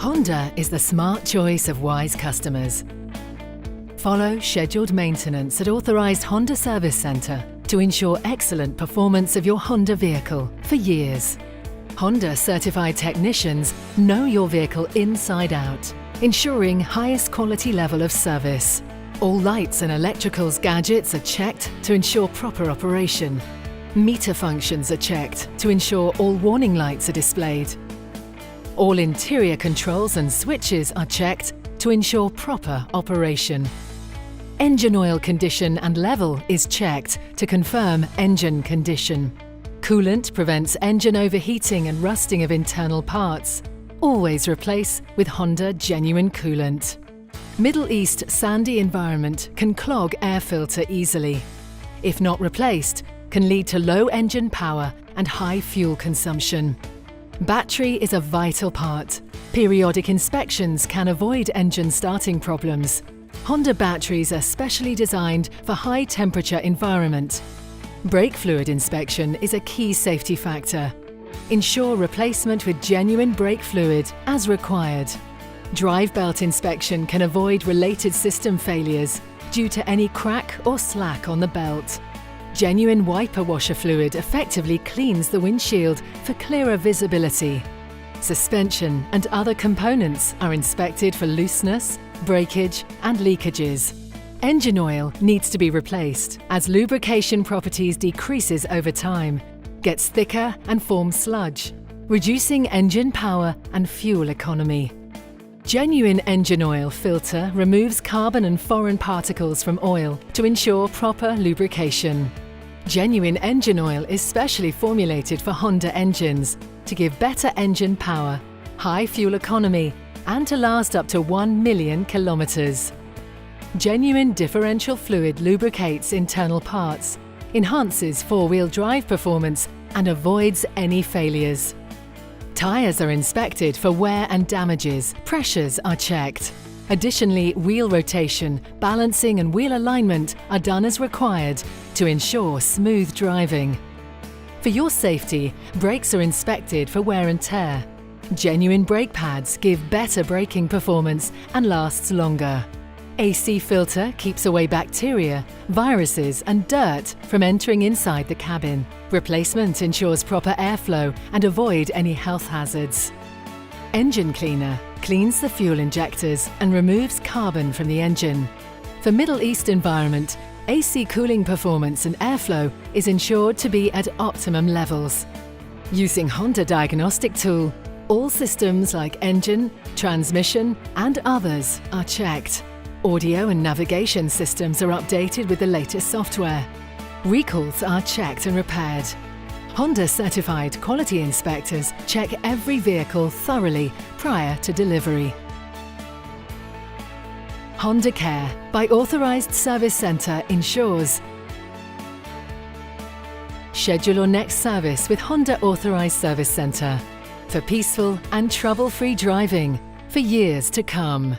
Honda is the smart choice of wise customers. Follow scheduled maintenance at authorized Honda Service Center to ensure excellent performance of your Honda vehicle for years. Honda certified technicians know your vehicle inside out, ensuring highest quality level of service. All lights and electricals gadgets are checked to ensure proper operation. Meter functions are checked to ensure all warning lights are displayed. All interior controls and switches are checked to ensure proper operation. Engine oil condition and level is checked to confirm engine condition. Coolant prevents engine overheating and rusting of internal parts. Always replace with Honda genuine coolant. Middle East sandy environment can clog air filter easily. If not replaced, can lead to low engine power and high fuel consumption. Battery is a vital part. Periodic inspections can avoid engine starting problems. Honda batteries are specially designed for high temperature environment. Brake fluid inspection is a key safety factor. Ensure replacement with genuine brake fluid as required. Drive belt inspection can avoid related system failures due to any crack or slack on the belt. Genuine wiper washer fluid effectively cleans the windshield for clearer visibility. Suspension and other components are inspected for looseness, breakage and leakages. Engine oil needs to be replaced as lubrication properties decreases over time, gets thicker and forms sludge, reducing engine power and fuel economy. Genuine engine oil filter removes carbon and foreign particles from oil to ensure proper lubrication. Genuine engine oil is specially formulated for Honda engines to give better engine power, high fuel economy, and to last up to 1 million kilometers. Genuine differential fluid lubricates internal parts, enhances four-wheel drive performance, and avoids any failures. Tyres are inspected for wear and damages, pressures are checked. Additionally, wheel rotation, balancing and wheel alignment are done as required to ensure smooth driving. For your safety, brakes are inspected for wear and tear. Genuine brake pads give better braking performance and lasts longer. AC filter keeps away bacteria, viruses and dirt from entering inside the cabin. Replacement ensures proper airflow and avoid any health hazards. Engine cleaner cleans the fuel injectors and removes carbon from the engine. For Middle East environment, AC cooling performance and airflow is ensured to be at optimum levels. Using Honda Diagnostic Tool, all systems like engine, transmission and others are checked. Audio and navigation systems are updated with the latest software. Recalls are checked and repaired. Honda certified quality inspectors check every vehicle thoroughly prior to delivery. Honda Care by Authorized Service Center ensures schedule your next service with Honda Authorized Service Center for peaceful and trouble-free driving for years to come.